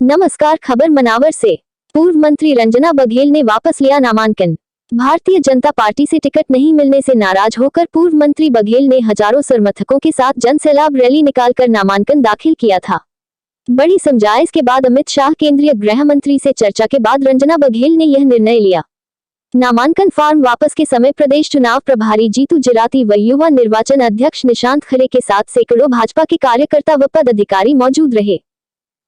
नमस्कार, खबर मनावर से। पूर्व मंत्री रंजना बघेल ने वापस लिया नामांकन। भारतीय जनता पार्टी से टिकट नहीं मिलने से नाराज होकर पूर्व मंत्री बघेल ने हजारों समर्थकों के साथ जनसैलाब रैली निकालकर नामांकन दाखिल किया था। बड़ी समझाइश के बाद अमित शाह केंद्रीय गृह मंत्री से चर्चा के बाद रंजना बघेल ने यह निर्णय लिया। नामांकन फॉर्म वापस के समय प्रदेश चुनाव प्रभारी जीतू जिराती व युवा निर्वाचन अध्यक्ष निशांत खरे के साथ सैकड़ों भाजपा के कार्यकर्ता व पदाधिकारी मौजूद रहे।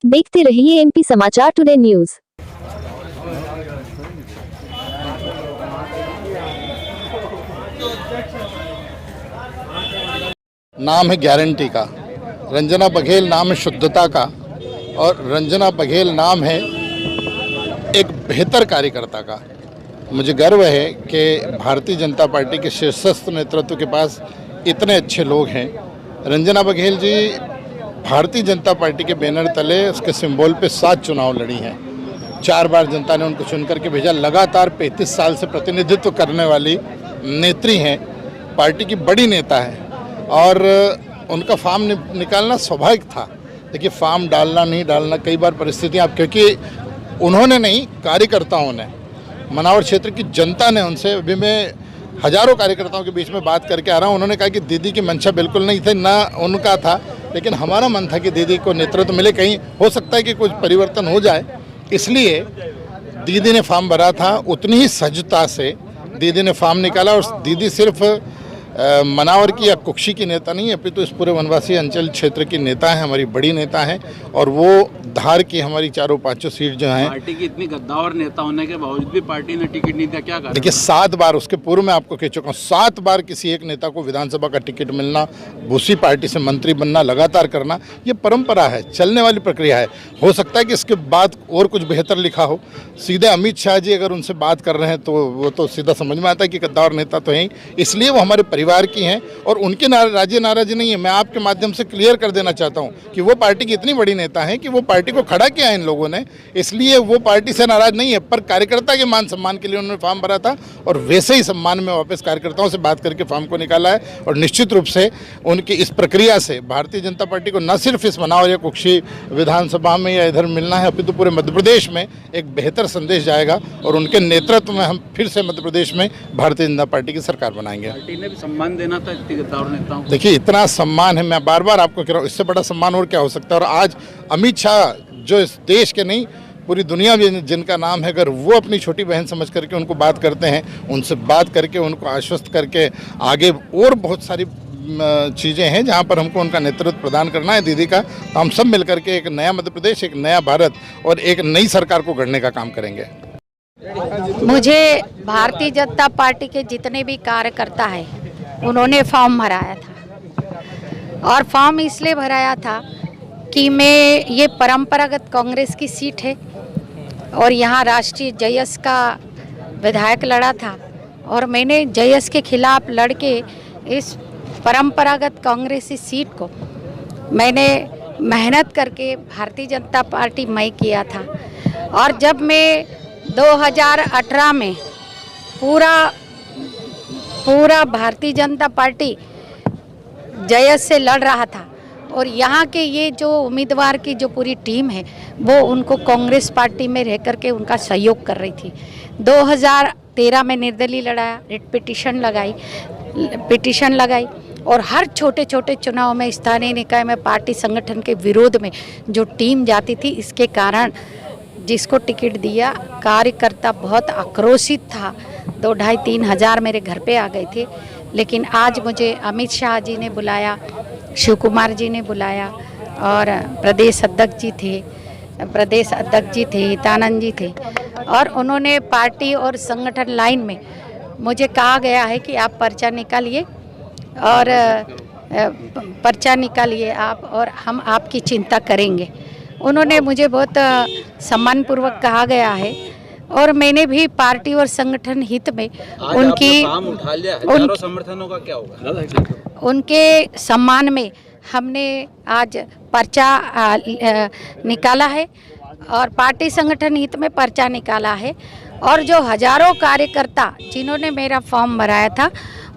देखते रहिए एमपी समाचार टुडे न्यूज। नाम है गारंटी का, रंजना बघेल नाम है शुद्धता का, और रंजना बघेल नाम है एक बेहतर कार्यकर्ता का। मुझे गर्व है कि भारतीय जनता पार्टी के शीर्षस्थ नेतृत्व के पास इतने अच्छे लोग हैं। रंजना बघेल जी भारतीय जनता पार्टी के बैनर तले उसके सिंबल पे 7 चुनाव लड़ी हैं। 4 बार जनता ने उनको चुन करके भेजा। लगातार 35 साल से प्रतिनिधित्व करने वाली नेत्री हैं, पार्टी की बड़ी नेता है, और उनका फॉर्म निकालना स्वाभाविक था। देखिए, फॉर्म डालना नहीं डालना कई बार परिस्थितियाँ, क्योंकि उन्होंने नहीं, कार्यकर्ताओं ने, मनावर क्षेत्र की जनता ने उनसे, अभी मैं हजारों कार्यकर्ताओं के बीच में बात करके आ रहा हूँ, उन्होंने कहा कि दीदी की मंशा बिल्कुल नहीं थी, ना उनका था, लेकिन हमारा मन था कि दीदी को नेतृत्व मिले, कहीं हो सकता है कि कुछ परिवर्तन हो जाए। इसलिए दीदी ने फॉर्म भरा था, उतनी ही सजता से दीदी ने फॉर्म निकाला। और दीदी सिर्फ मनावर की या कुक्षी की नेता नहीं है, अपितु तो इस पूरे वनवासी अंचल क्षेत्र की नेता है, हमारी बड़ी नेता है, और वो धार की हमारी चारों पांचों सीट जो हैं। पार्टी की इतनी गद्दावर नेता होने के बावजूद भी पार्टी ने टिकट नहीं दिया, क्या कारण? देखिए, 7 बार, उसके पूर्व में आपको कह चुका हूँ, 7 बार किसी एक नेता को विधानसभा का टिकट मिलना, दूसरी पार्टी से मंत्री बनना, लगातार करना, ये परंपरा है, चलने वाली प्रक्रिया है। हो सकता है कि इसके बाद और कुछ बेहतर लिखा हो। सीधे अमित शाह जी अगर उनसे बात कर रहे हैं तो वो तो सीधा समझ में आता है कि गद्दावर नेता तो हैं ही, इसलिए वो हमारे परिवार की हैं और उनके नाराजी नहीं है। मैं आपके माध्यम से क्लियर कर देना चाहता हूँ कि वो पार्टी की इतनी बड़ी नेता है कि वो पार्टी को खड़ा किया है इन लोगों ने, इसलिए वो पार्टी से नाराज नहीं है। पर कार्यकर्ता के मान सम्मान के लिए उन्होंने फॉर्म भरा था, और वैसे ही सम्मान में वापस कार्यकर्ताओं से बात करके फॉर्म को निकाला है। और निश्चित रूप से उनकी इस प्रक्रिया से भारतीय जनता पार्टी को न सिर्फ इस मनावर या कुक्षी विधानसभा में या इधर मिलना है, अपितु पूरे मध्य प्रदेश में एक बेहतर संदेश जाएगा, और उनके नेतृत्व में हम फिर से मध्य प्रदेश में भारतीय जनता पार्टी की सरकार बनाएंगे। पार्टी ने भी सम्मान देना था गद्दावर नेताओं को। देखिए, इतना सम्मान है, मैं बार बार आपको कह रहा हूँ, इससे बड़ा सम्मान और क्या हो सकता है। और आज अमित शाह, जो इस देश के नहीं पूरी दुनिया में जिनका नाम है, अगर वो अपनी छोटी बहन समझ करके उनको बात करते हैं, उनसे बात करके उनको आश्वस्त करके आगे और बहुत सारी चीज़ें हैं जहां पर हमको उनका नेतृत्व प्रदान करना है दीदी का, तो हम सब मिलकर के एक नया मध्य प्रदेश, एक नया भारत और एक नई सरकार को गढ़ने का काम करेंगे। मुझे भारतीय जनता पार्टी के जितने भी कार्यकर्ता हैं उन्होंने फॉर्म भराया था, और फॉर्म इसलिए भराया था कि मैं, ये परंपरागत कांग्रेस की सीट है और यहाँ राष्ट्रीय जयस का विधायक लड़ा था, और मैंने जयस के खिलाफ लड़के इस परंपरागत कांग्रेसी सीट को मैंने मेहनत करके भारतीय जनता पार्टी में किया था। और जब मैं 2018 में पूरा भारतीय जनता पार्टी जयस से लड़ रहा था, और यहाँ के ये जो उम्मीदवार की जो पूरी टीम है वो उनको कांग्रेस पार्टी में रह करके उनका सहयोग कर रही थी। 2013 में निर्दलीय लड़ाया, रिट पिटीशन लगाई, और हर छोटे छोटे चुनाव में स्थानीय निकाय में पार्टी संगठन के विरोध में जो टीम जाती थी, इसके कारण जिसको टिकट दिया कार्यकर्ता बहुत आक्रोशित था। 2-2.5-3 हज़ार मेरे घर पे आ गए थे। लेकिन आज मुझे अमित शाह जी ने बुलाया, शिव कुमार जी ने बुलाया, और प्रदेश अध्यक्ष जी थे, हितानंद जी थे, और उन्होंने पार्टी और संगठन लाइन में मुझे कहा गया है कि आप पर्चा निकालिए, और पर्चा निकालिए आप, और हम आपकी चिंता करेंगे। उन्होंने मुझे बहुत सम्मानपूर्वक कहा गया है, और मैंने भी पार्टी और संगठन हित में उनकी समर्थनों का क्या होगा, उनके सम्मान में हमने आज पर्चा निकाला है, और पार्टी संगठन हित में पर्चा निकाला है। और जो हजारों कार्यकर्ता जिन्होंने मेरा फॉर्म भराया था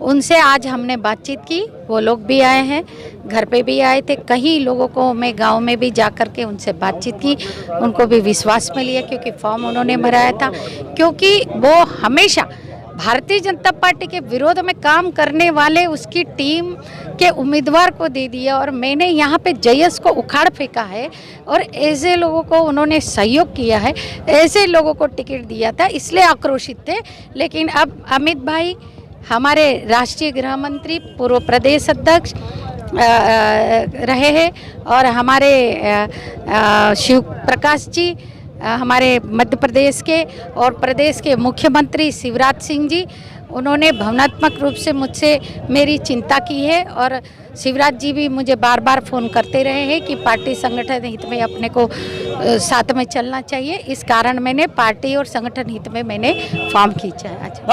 उनसे आज हमने बातचीत की, वो लोग भी आए हैं, घर पे भी आए थे। कई लोगों को मैं गांव में भी जा कर के उनसे बातचीत की, उनको भी विश्वास में लिया क्योंकि फॉर्म उन्होंने भराया था, क्योंकि वो हमेशा भारतीय जनता पार्टी के विरोध में काम करने वाले उसकी टीम के उम्मीदवार को दे दिया और मैंने यहाँ पे जयस को उखाड़ फेंका है और ऐसे लोगों को उन्होंने सहयोग किया है, ऐसे लोगों को टिकट दिया था, इसलिए आक्रोशित थे। लेकिन अब अमित भाई हमारे राष्ट्रीय गृह मंत्री, पूर्व प्रदेश अध्यक्ष रहे हैं और हमारे शिव प्रकाश जी हमारे मध्य प्रदेश के और प्रदेश के मुख्यमंत्री शिवराज सिंह जी, उन्होंने भावनात्मक रूप से मुझसे मेरी चिंता की है और शिवराज जी भी मुझे बार बार फ़ोन करते रहे हैं कि पार्टी संगठन हित में अपने को साथ में चलना चाहिए। इस कारण मैंने पार्टी और संगठन हित में मैंने फॉर्म खींचा है। अच्छा।